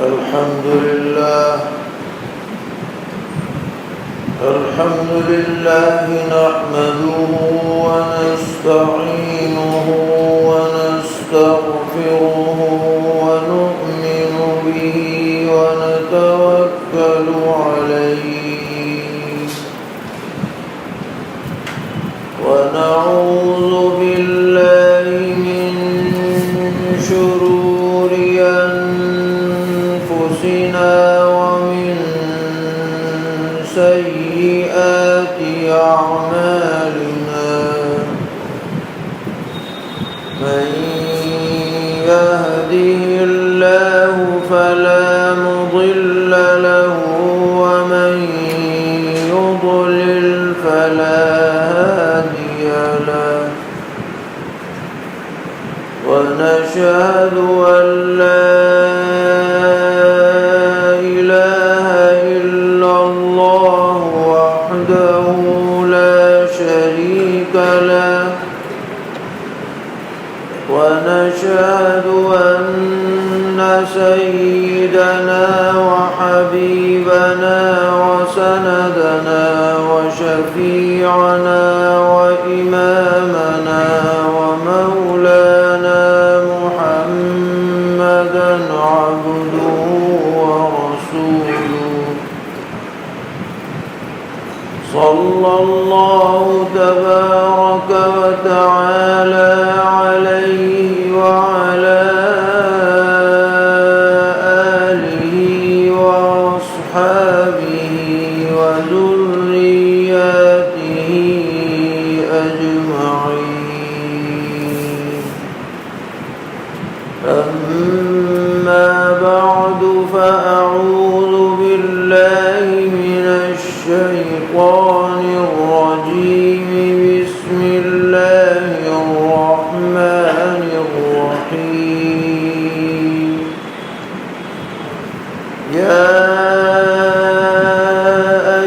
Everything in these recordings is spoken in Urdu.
الحمد لله نحمده ونستعينه ونستغفره ونؤمن به ونتوكل عليه ونعوذ بالله من شرور أنفسنا ومن سيئات أعمالنا من يهده الله فلا مضل له ومن يضلل فلا هادي له ونشهد أن لا إله إلا الله وحده لا شريك له ونشهد أن سيدنا وحبيبنا وسندنا وشفيعنا وإمامنا ومولانا محمدا عبده ورسوله صلى الله تبارك وتعالى عليه وعلى آله وأصحابه وذرياته أجمعين أما بعد فأعوذ بالله من الشيطان الرجيم بسم الله الرحمن الرحيم يا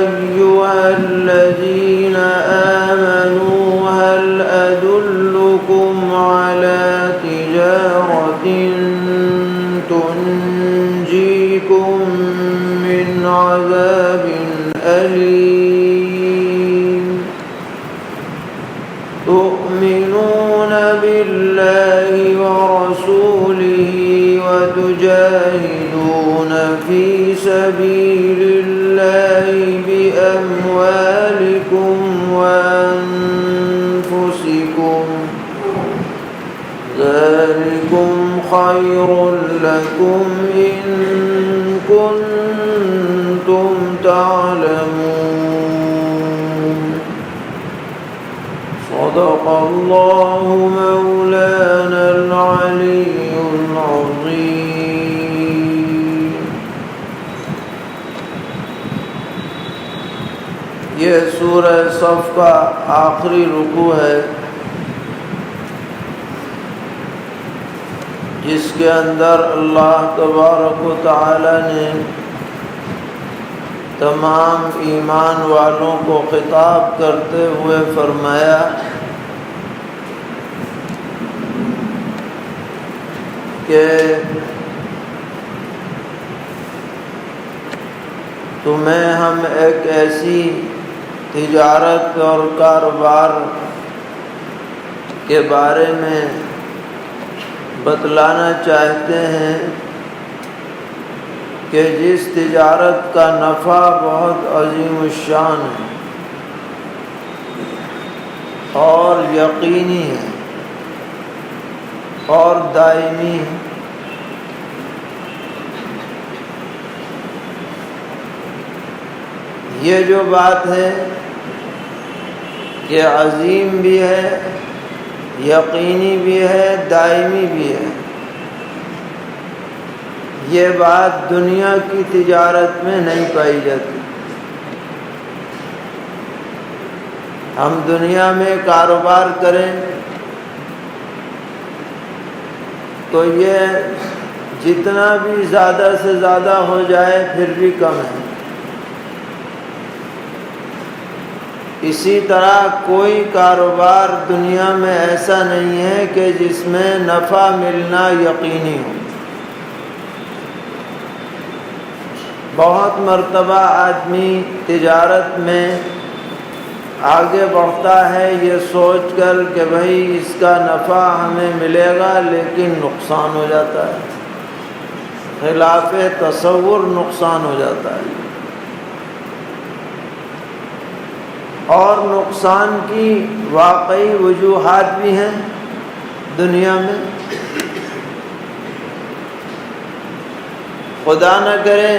أيها الذين آمنوا هل أدلكم على تجارة تنجيكم من عذاب أليم تؤمنون بالله ورسوله وتجاهدون في سبيل الله بأموالكم وأنفسكم ذلكم خير لكم إن كنتم تعلمون صدق الله مولانا العلي العظيم. یہ سورہ صف کا آخری رکوع ہے جس کے اندر اللہ تبارک و تعالی نے تمام ایمان والوں کو خطاب کرتے ہوئے فرمایا کہ تمہیں ہم ایک ایسی تجارت اور کاروبار کے بارے میں بتلانا چاہتے ہیں کہ جس تجارت کا نفع بہت عظیم الشان ہے اور یقینی ہے اور دائمی ہے. یہ جو بات ہے کہ عظیم بھی ہے، یقینی بھی ہے، دائمی بھی ہے، یہ بات دنیا کی تجارت میں نہیں پائی جاتی. ہم دنیا میں کاروبار کریں تو یہ جتنا بھی زیادہ سے زیادہ ہو جائے پھر بھی کم ہے. اسی طرح کوئی کاروبار دنیا میں ایسا نہیں ہے کہ جس میں نفع ملنا یقینی ہو. بہت مرتبہ آدمی تجارت میں آگے بڑھتا ہے یہ سوچ کر کہ بھائی اس کا نفع ہمیں ملے گا، لیکن نقصان ہو جاتا ہے، خلاف تصور نقصان ہو جاتا ہے۔ اور نقصان کی واقعی وجوہات بھی ہیں دنیا میں۔ خدا نہ کرے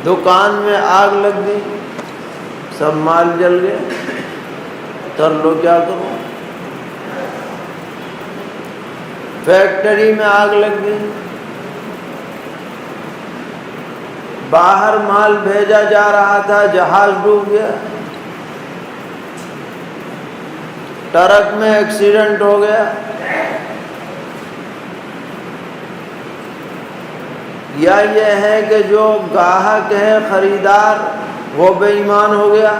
دکان میں آگ لگ گئی، سب مال جل گیا، کر لو کیا کرو۔ فیکٹری میں آگ لگ گئی، باہر مال بھیجا جا رہا تھا، جہاز ڈوب گیا، ٹرک میں ایکسیڈنٹ ہو گیا، یا یہ ہے کہ جو گاہک ہے خریدار وہ بے ایمان ہو گیا،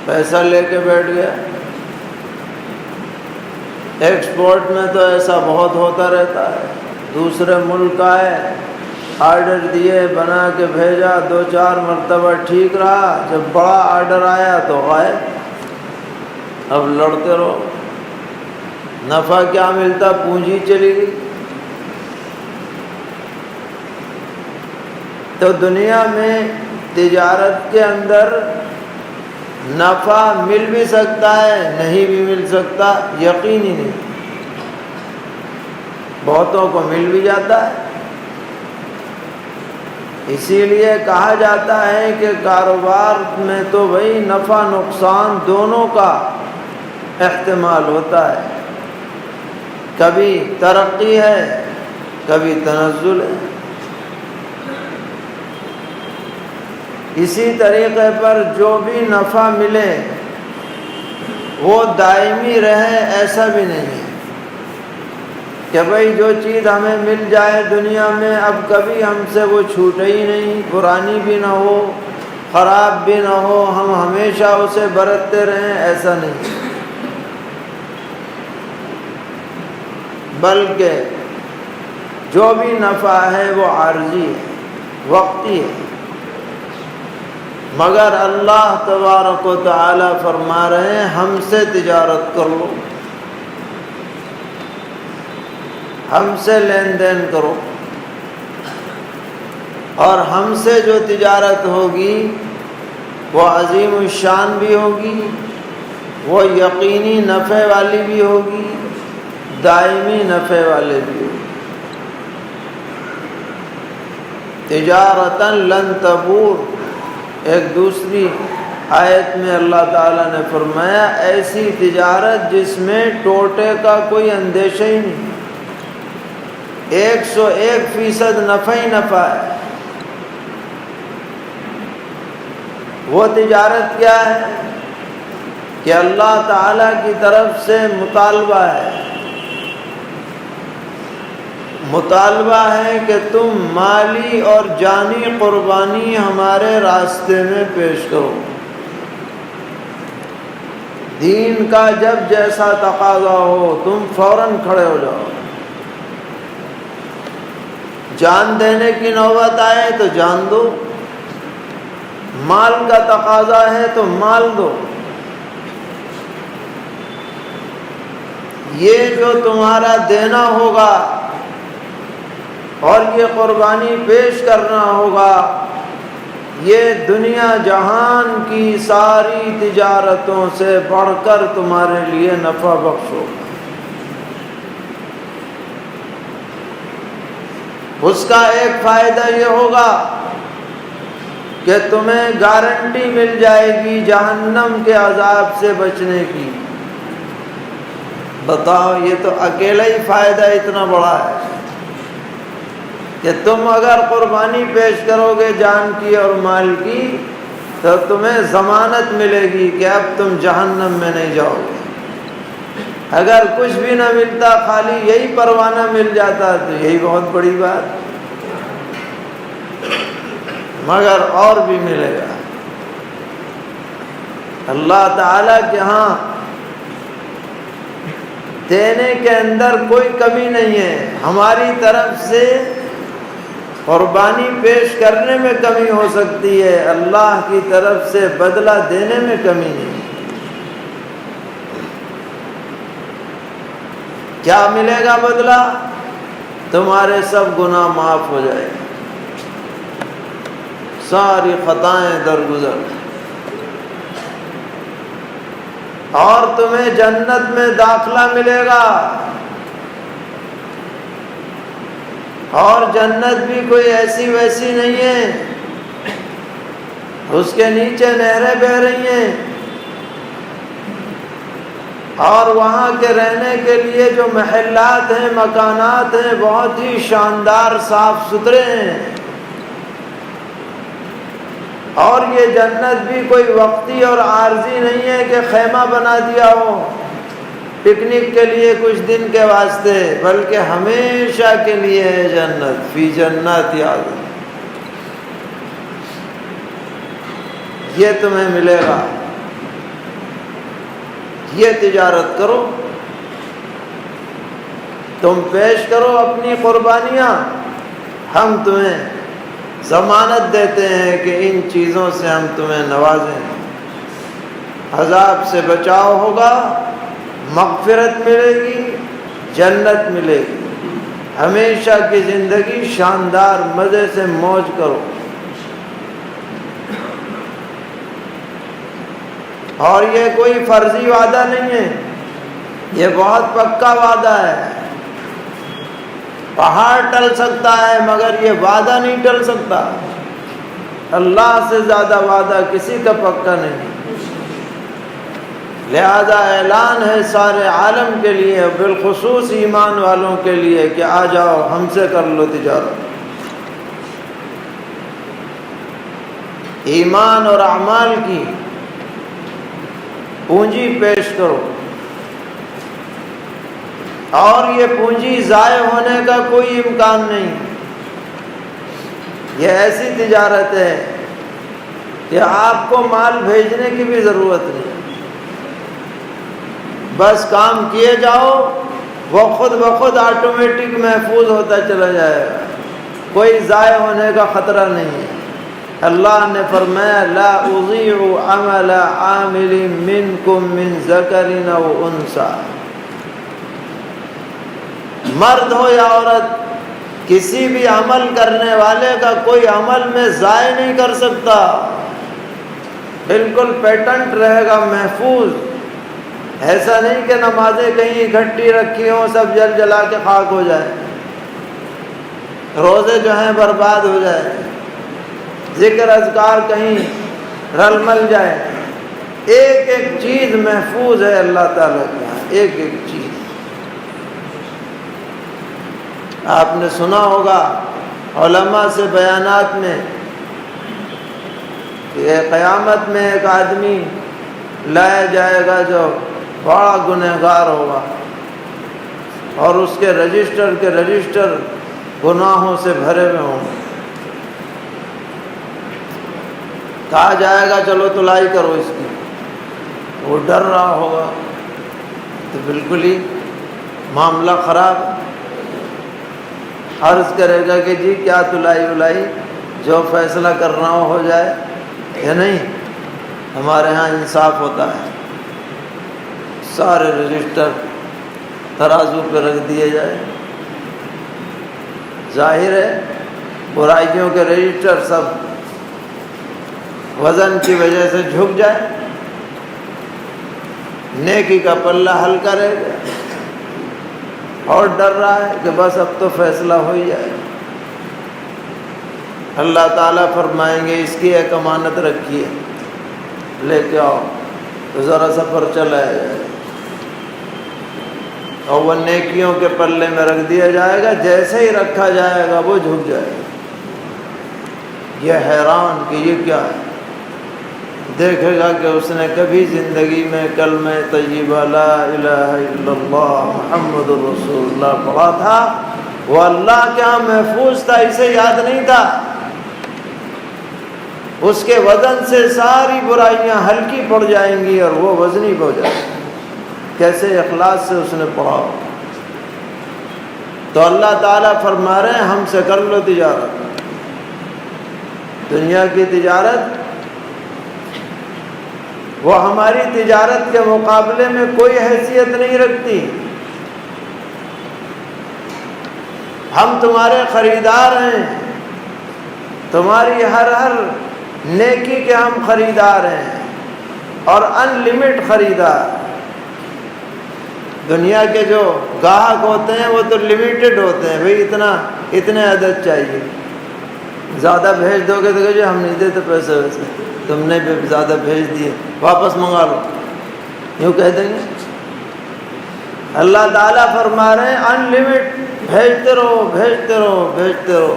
پیسہ لے کے بیٹھ گیا۔ ایکسپورٹ میں تو ایسا بہت ہوتا رہتا ہے، دوسرے ملک آئے، آرڈر دیے، بنا کے بھیجا، 2-4 مرتبہ ٹھیک رہا، جب بڑا آرڈر آیا تو غائب۔ اب لڑتے رہو، نفع کیا ملتا، پونجی چلی گئی۔ تو دنیا میں تجارت کے اندر نفع مل بھی سکتا ہے، نہیں بھی مل سکتا، یقینی نہیں، بہتوں کو مل بھی جاتا ہے۔ اسی لیے کہا جاتا ہے کہ کاروبار میں تو بھائی نفع نقصان دونوں کا احتمال ہوتا ہے، کبھی ترقی ہے، کبھی تنزل ہے۔ اسی طریقے پر جو بھی نفع ملے وہ دائمی رہے ایسا بھی نہیں ہے کہ بھئی جو چیز ہمیں مل جائے دنیا میں اب کبھی ہم سے وہ چھوٹے ہی نہیں، پرانی بھی نہ ہو، خراب بھی نہ ہو، ہم ہمیشہ اسے برتتے رہیں، ایسا نہیں، بلکہ جو بھی نفع ہے وہ عارضی ہے، وقتی ہے۔ مگر اللہ تبارک و تعالی فرما رہے ہیں ہم سے تجارت کر لو، ہم سے لین دین کرو، اور ہم سے جو تجارت ہوگی وہ عظیم الشان بھی ہوگی، وہ یقینی نفع والی بھی ہوگی، دائمی نفع والے بھی ہوگی۔ تجارتاً لن تبور، ایک دوسری آیت میں اللہ تعالیٰ نے فرمایا ایسی تجارت جس میں ٹوٹے کا کوئی اندیشہ ہی نہیں، 101% نفع ہی نفع ہے۔ وہ تجارت کیا ہے کہ اللہ تعالیٰ کی طرف سے مطالبہ ہے، مطالبہ ہے کہ تم مالی اور جانی قربانی ہمارے راستے میں پیش کرو، دین کا جب جیسا تقاضا ہو تم فوراً کھڑے ہو جاؤ، جان دینے کی نوبت آئے تو جان دو، مال کا تقاضا ہے تو مال دو، یہ جو تمہارا دینا ہوگا اور یہ قربانی پیش کرنا ہوگا یہ دنیا جہان کی ساری تجارتوں سے بڑھ کر تمہارے لیے نفع بخش ہوگا۔ اس کا ایک فائدہ یہ ہوگا کہ تمہیں گارنٹی مل جائے گی جہنم کے عذاب سے بچنے کی۔ بتاؤ، یہ تو اکیلا ہی فائدہ اتنا بڑا ہے کہ تم اگر قربانی پیش کرو گے جان کی اور مال کی تو تمہیں ضمانت ملے گی کہ اب تم جہنم میں نہیں جاؤ گے۔ اگر کچھ بھی نہ ملتا، خالی یہی پروانہ مل جاتا تو یہی بہت بڑی بات، مگر اور بھی ملے گا۔ اللہ تعالیٰ کے ہاں دینے کے اندر کوئی کمی نہیں ہے، ہماری طرف سے قربانی پیش کرنے میں کمی ہو سکتی ہے، اللہ کی طرف سے بدلہ دینے میں کمی نہیں۔ کیا ملے گا بدلہ؟ تمہارے سب گناہ معاف ہو جائے گے، ساری خطائیں درگزر، اور تمہیں جنت میں داخلہ ملے گا۔ اور جنت بھی کوئی ایسی ویسی نہیں ہے، اس کے نیچے نہریں بہہ رہی ہیں، اور وہاں کے رہنے کے لیے جو محلات ہیں، مکانات ہیں، بہت ہی شاندار صاف ستھرے ہیں۔ اور یہ جنت بھی کوئی وقتی اور عارضی نہیں ہے کہ خیمہ بنا دیا ہو پکنک کے لیے کچھ دن کے واسطے، بلکہ ہمیشہ کے لیے ہے جنت، فی جنات عدن، یہ تمہیں ملے گا۔ یہ تجارت کرو، تم پیش کرو اپنی قربانیاں، ہم تمہیں ضمانت دیتے ہیں کہ ان چیزوں سے ہم تمہیں نوازیں، عذاب سے بچاؤ ہوگا، مغفرت ملے گی، جنت ملے گی، ہمیشہ کی زندگی شاندار مزے سے موج کرو۔ اور یہ کوئی فرضی وعدہ نہیں ہے، یہ بہت پکا وعدہ ہے۔ پہاڑ ٹل سکتا ہے مگر یہ وعدہ نہیں ٹل سکتا، اللہ سے زیادہ وعدہ کسی کا پکا نہیں۔ لہذا اعلان ہے سارے عالم کے لیے، بالخصوص ایمان والوں کے لیے، کہ آ جاؤ ہم سے کر لو تجارت، ایمان اور اعمال کی پونجی پیش کرو، اور یہ پونجی ضائع ہونے کا کوئی امکان نہیں۔ یہ ایسی تجارت ہے کہ آپ کو مال بھیجنے کی بھی ضرورت نہیں، بس کام کیے جاؤ، وہ خود بخود آٹومیٹک محفوظ ہوتا چلا جائے گا، کوئی ضائع ہونے کا خطرہ نہیں ہے۔ اللہ نے فرمایا لا اضیع عمل عامل منکم من ذکر او انثی، مرد ہو یا عورت، کسی بھی عمل کرنے والے کا کوئی عمل میں ضائع نہیں کر سکتا، بالکل پیٹنٹ رہے گا، محفوظ۔ ایسا نہیں کہ نمازیں کہیں اکٹھی رکھی ہوں، سب جل جلا کے خاک ہو جائے، روزے جو ہیں برباد ہو جائے، ذکر اذکار کہیں رل مل جائے، ایک ایک چیز محفوظ ہے اللہ تعالیٰ کے یہاں، ایک ایک چیز۔ آپ نے سنا ہوگا علماء سے بیانات میں کہ قیامت میں ایک آدمی لایا جائے گا جو بڑا گنہگار ہوگا، اور اس کے رجسٹر گناہوں سے بھرے ہوئے ہوں گے۔ کہا جائے گا چلو تلائی کرو اس کی، وہ ڈر رہا ہوگا، تو بالکل ہی معاملہ خراب۔ عرض کرے گا کہ جی کیا تلائی جو فیصلہ کرنا ہو جائے، یا نہیں، ہمارے ہاں انصاف ہوتا ہے، سارے رجسٹر ترازو پہ رکھ دیے جائے، ظاہر ہے برائیوں کے رجسٹر سب وزن کی وجہ سے جھک جائے، نیکی کا پلہ ہلکا رہ گیا، اور ڈر رہا ہے کہ بس اب تو فیصلہ ہو ہی جائے۔ اللہ تعالیٰ فرمائیں گے اس کی ایک امانت رکھی ہے، لے کے آؤ، تو ذرا سا پر چلایا جائے، اور وہ نیکیوں کے پلے میں رکھ دیا جائے گا، جیسے ہی رکھا جائے گا وہ جھک جائے گا۔ یہ حیران کہ یہ کیا ہے، دیکھے گا کہ اس نے کبھی زندگی میں کلمہ طیبہ لا الہ الا اللہ محمد رسول اللہ پڑھا تھا، وہ اللہ کے ہاں محفوظ تھا، اسے یاد نہیں تھا، اس کے وزن سے ساری برائیاں ہلکی پڑ جائیں گی اور وہ وزنی ہو جائے گی۔ کیسے اخلاص سے اس نے پڑھا ہو۔ تو اللہ تعالیٰ فرما رہے ہیں ہم سے کر لو تجارت، دنیا کی تجارت وہ ہماری تجارت کے مقابلے میں کوئی حیثیت نہیں رکھتی. ہم تمہارے خریدار ہیں، تمہاری ہر نیکی کے ہم خریدار ہیں، اور ان لمٹ خریدار. دنیا کے جو گاہک ہوتے ہیں وہ تو لمیٹڈ ہوتے ہیں، بھئی اتنے عدد چاہیے، زیادہ بھیج دو گے تو کہ ہم نہیں دیتے پیسے، ویسے تم نے بھی زیادہ بھیج دیے، واپس منگا لو، یوں کہہ دیں گے. اللہ تعالیٰ فرما رہے ہیں ان لمٹ بھیجتے رہو بھیجتے رہو بھیجتے رہو،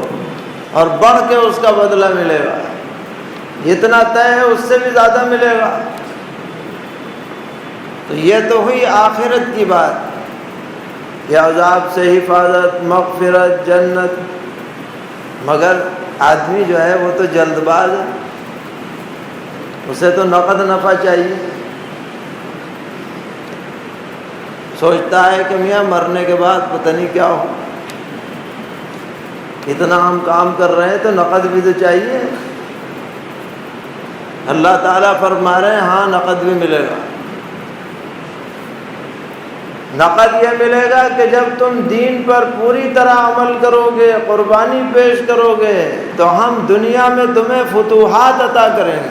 اور بڑھ کے اس کا بدلہ ملے گا. جتنا طے ہے اس سے بھی زیادہ ملے گا. تو یہ تو ہوئی آخرت کی بات کہ عذاب سے حفاظت، مغفرت، جنت. مگر آدمی جو ہے وہ تو جلد باز ہے، اسے تو نقد نفع چاہیے. سوچتا ہے کہ میاں مرنے کے بعد پتہ نہیں کیا ہو، اتنا ہم کام کر رہے ہیں تو نقد بھی تو چاہیے. اللہ تعالیٰ فرما رہے ہیں ہاں نقد بھی ملے گا. نقد یہ ملے گا کہ جب تم دین پر پوری طرح عمل کرو گے، قربانی پیش کرو گے، تو ہم دنیا میں تمہیں فتوحات عطا کریں گے،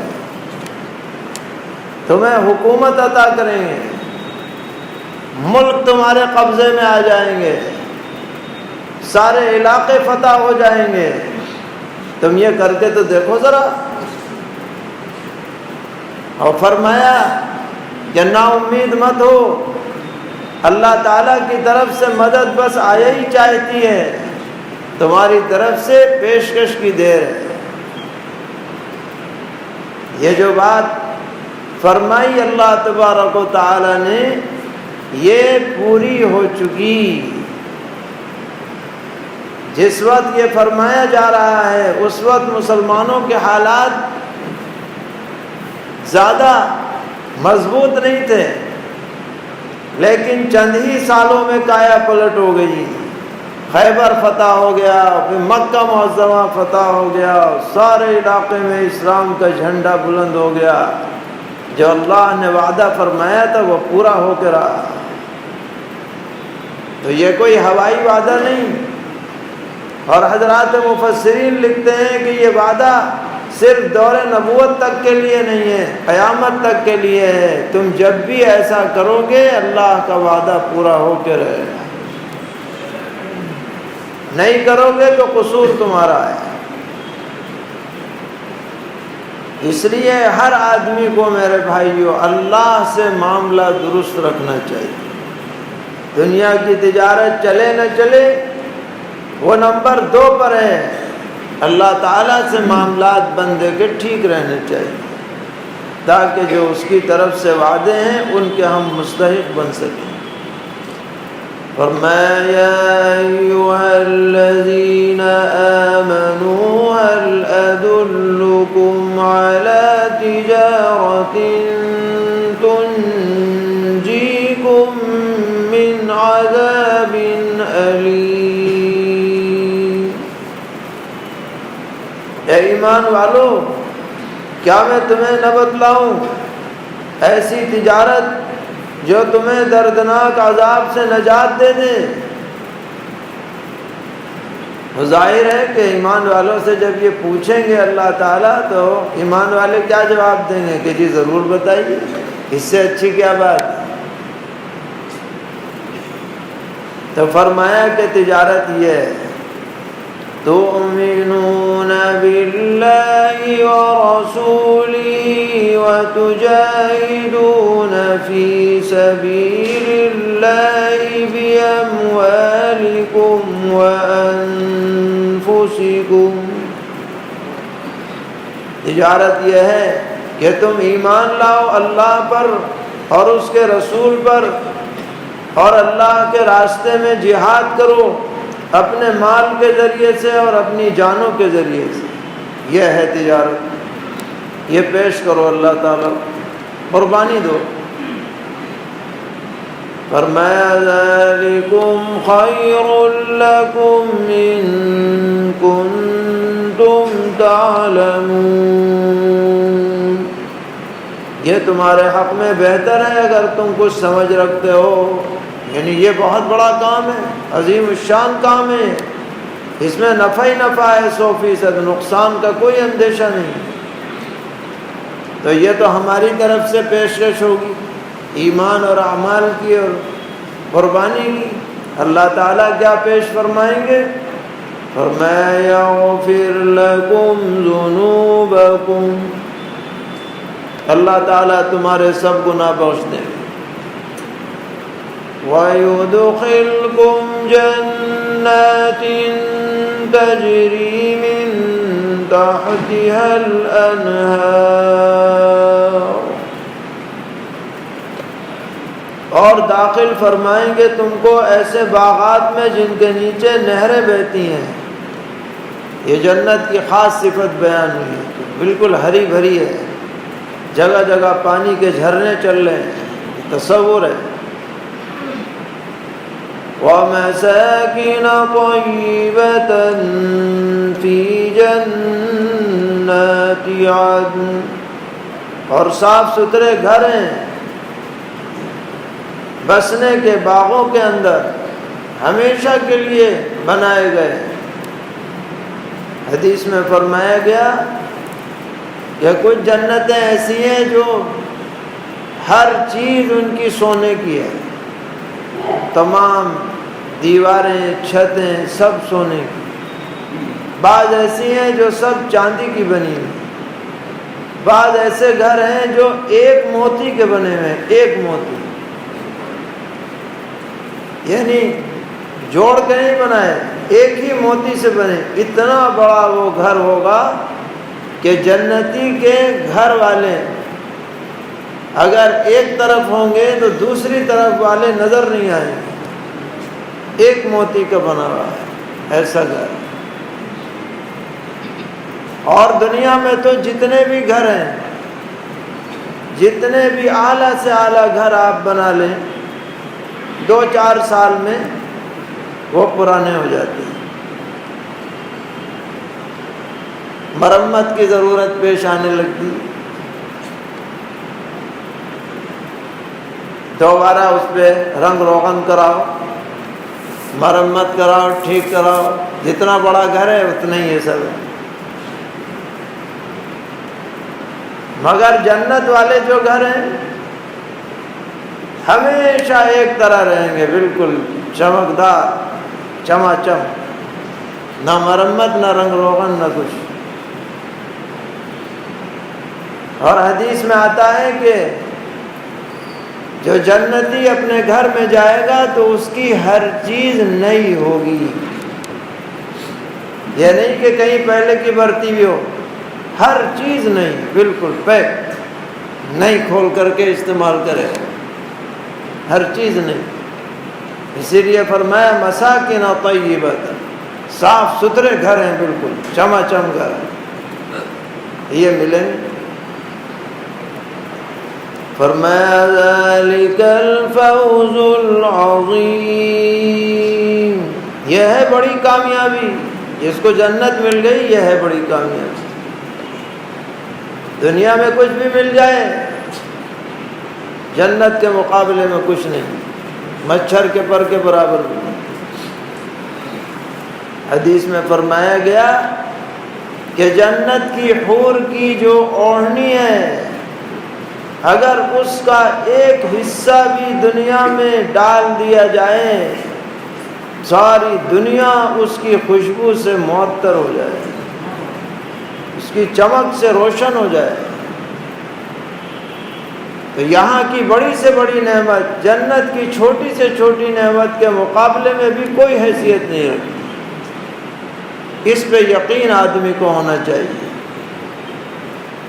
تمہیں حکومت عطا کریں گے، ملک تمہارے قبضے میں آ جائیں گے، سارے علاقے فتح ہو جائیں گے. تم یہ کر کے تو دیکھو ذرا. اور فرمایا کہ نا امید مت ہو، اللہ تعالیٰ کی طرف سے مدد بس آیا ہی چاہتی ہے، تمہاری طرف سے پیشکش کی دیر ہے. یہ جو بات فرمائی اللہ تبارک و تعالیٰ نے یہ پوری ہو چکی. جس وقت یہ فرمایا جا رہا ہے اس وقت مسلمانوں کے حالات زیادہ مضبوط نہیں تھے، لیکن چند ہی سالوں میں کایا پلٹ ہو گئی. خیبر فتح ہو گیا، پھر مکہ معظمہ فتح ہو گیا، سارے علاقے میں اسلام کا جھنڈا بلند ہو گیا. جو اللہ نے وعدہ فرمایا تھا وہ پورا ہو کے رہا. تو یہ کوئی ہوائی وعدہ نہیں. اور حضرات مفسرین لکھتے ہیں کہ یہ وعدہ صرف دور نبوت تک کے لیے نہیں ہے، قیامت تک کے لیے ہے. تم جب بھی ایسا کرو گے اللہ کا وعدہ پورا ہو کے رہے گا. نہیں کرو گے تو قصور تمہارا ہے. اس لیے ہر آدمی کو میرے بھائیو اللہ سے معاملہ درست رکھنا چاہیے. دنیا کی تجارت چلے نہ چلے وہ نمبر 2 پر ہے. اللہ تعالیٰ سے معاملات بندے کے ٹھیک رہنے چاہیے تاکہ جو اس کی طرف سے وعدے ہیں ان کے ہم مستحق بن سکیں. فرمایا یا ایھا الذین آمنوا هل ادلکم علی تجارۃ تنجیکم من عذاب علیم. اے ایمان والو، کیا میں تمہیں نہ بتلاؤں ایسی تجارت جو تمہیں دردناک عذاب سے نجات دے دے. ظاہر ہے کہ ایمان والوں سے جب یہ پوچھیں گے اللہ تعالیٰ تو ایمان والے کیا جواب دیں گے کہ جی ضرور بتائیے، اس سے اچھی کیا بات. تو فرمایا کہ تجارت یہ ہے تؤمنون باللہ ورسولہ وتجاہدون فی سبیل اللہ باموالکم وانفسکم. تجارت یہ ہے کہ تم ایمان لاؤ اللہ پر اور اس کے رسول پر اور اللہ کے راستے میں جہاد کرو اپنے مال کے ذریعے سے اور اپنی جانوں کے ذریعے سے. یہ ہے تجارت. یہ پیش کرو اللہ تعالیٰ، قربانی دو. فرمایا ذالکم خیر لکم ان کنتم تعلمون، یہ تمہارے حق میں بہتر ہے اگر تم کچھ سمجھ رکھتے ہو. یعنی یہ بہت بڑا کام ہے، عظیم الشان کام ہے، اس میں نفع ہی نفع ہے، 100%، نقصان کا کوئی اندیشہ نہیں. تو یہ تو ہماری طرف سے پیشکش ہوگی ایمان اور اعمال کی اور قربانی کی. اللہ تعالیٰ کیا پیش فرمائیں گے؟ فرمایا یغفر لکم ذنوبکم، اللہ تعالیٰ تمہارے سب گناہ بخش دیں گے. وَيُدْخِلْكُمْ جَنَّاتٍ تَجْرِي مِن تَحْتِهَا الْأَنْهَارُ، اور داخل فرمائیں گے تم کو ایسے باغات میں جن کے نیچے نہریں بہتی ہیں. یہ جنت کی خاص صفت بیان ہوئی ہے، بالکل ہری بھری ہے، جگہ جگہ پانی کے جھرنے چل رہے ہیں، تصور ہے. وَمَسَاكِنَ طَيِّبَةً فِي جَنَّاتِ عَدْنٍ، اور صاف ستھرے گھر ہیں بسنے کے باغوں کے اندر، ہمیشہ کے لیے بنائے گئے. حدیث میں فرمایا گیا کہ کچھ جنتیں ایسی ہیں جو ہر چیز ان کی سونے کی ہے، تمام دیواریں چھتیں سب سونے کی. بعض ایسی ہیں جو سب چاندی کی بنی ہوئی، بعض ایسے گھر ہیں جو ایک موتی کے بنے ہوئے ہیں، ایک موتی، یعنی جوڑ کے نہیں بنائے، ایک ہی موتی سے بنے. اتنا بڑا وہ گھر ہوگا کہ جنتی کے گھر والے اگر ایک طرف ہوں گے تو دوسری طرف والے نظر نہیں آئیں گے. ایک موتی کا بنا ہوا ہے ایسا گھر. اور دنیا میں تو جتنے بھی گھر ہیں، جتنے بھی اعلیٰ سے اعلیٰ گھر آپ بنا لیں، 2-4 سال میں وہ پرانے ہو جاتے ہیں، مرمت کی ضرورت پیش آنے لگتی. دوبارہ اس پہ رنگ روغن کراؤ، مرمت کراؤ، ٹھیک کراؤ. جتنا بڑا گھر ہے اتنا ہی یہ سب ہے. مگر جنت والے جو گھر ہیں ہمیشہ ایک طرح رہیں گے، بالکل چمکدار، چماچم، نہ مرمت، نہ رنگ روغن، نہ کچھ. اور حدیث میں آتا ہے کہ جو جنتی اپنے گھر میں جائے گا تو اس کی ہر چیز نئی ہوگی. یہ نہیں کہ کہیں پہلے کی برتی بھی ہو، ہر چیز نئی، بالکل پیک، نئی کھول کر کے استعمال کرے، ہر چیز نہیں. اسی لیے فرمایا مساکن طیبۃ، صاف ستھرے گھر ہیں، بالکل چماچم گھر یہ ملیں گے. فرمایا ذالک الفوز العظیم، یہ ہے بڑی کامیابی. جس کو جنت مل گئی یہ ہے بڑی کامیابی. دنیا میں کچھ بھی مل جائے جنت کے مقابلے میں کچھ نہیں، مچھر کے پر کے برابر نہیں. حدیث میں فرمایا گیا کہ جنت کی حور کی جو اوڑھنی ہے، اگر اس کا ایک حصہ بھی دنیا میں ڈال دیا جائے، ساری دنیا اس کی خوشبو سے معطر ہو جائے، اس کی چمک سے روشن ہو جائے. تو یہاں کی بڑی سے بڑی نعمت جنت کی چھوٹی سے چھوٹی نعمت کے مقابلے میں بھی کوئی حیثیت نہیں رکھتی. اس پہ یقین آدمی کو ہونا چاہیے.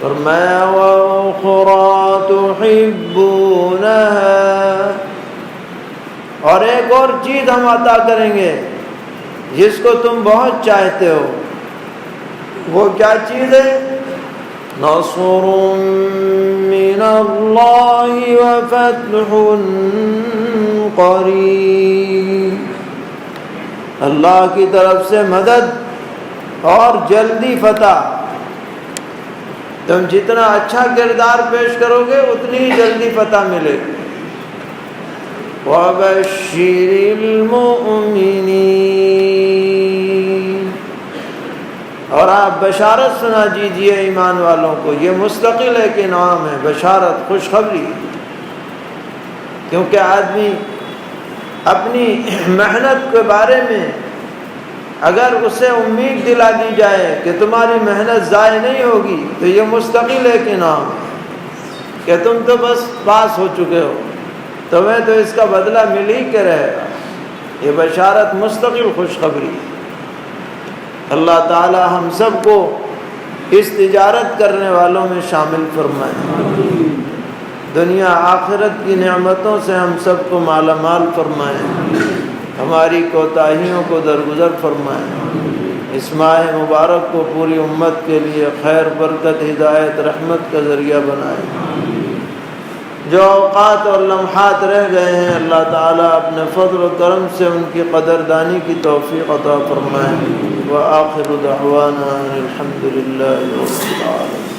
فرمایا وَأُخْرَى تُحِبُّونَهَا، اور ایک اور چیز ہم عطا کریں گے جس کو تم بہت چاہتے ہو. وہ کیا چیز ہے؟ نصر من اللہ وفتح قریب، اللہ کی طرف سے مدد اور جلدی فتح. تم جتنا اچھا کردار پیش کرو گے اتنی ہی جلدی فتح ملے گی۔ وَبَشِّرِ الْمُؤْمِنِينَ، اور آپ بشارت سنا دیجئے ایمان والوں کو۔ یہ مستقل ایک انعام ہے، بشارت، خوشخبری، کیونکہ آدمی اپنی محنت کے بارے میں اگر اسے امید دلا دی جائے کہ تمہاری محنت ضائع نہیں ہوگی تو یہ مستقل ایک انعام ہے کہ تم تو بس پاس ہو چکے ہو، تمہیں تو اس کا بدلہ مل ہی کے رہے گا۔ یہ بشارت مستقل خوشخبری ہے۔ اللہ تعالی ہم سب کو اس تجارت کرنے والوں میں شامل فرمائے، دنیا آخرت کی نعمتوں سے ہم سب کو مالا مال فرمائے، ہماری کوتاہیوں کو درگزر فرمائے، اس ماہ مبارک کو پوری امت کے لیے خیر، برکت، ہدایت، رحمت کا ذریعہ بنائے۔ جو اوقات اور لمحات رہ گئے ہیں اللہ تعالیٰ اپنے فضل و کرم سے ان کی قدردانی کی توفیق عطا فرمائے۔ وآخر دعوانا الحمد للہ رب العالمین۔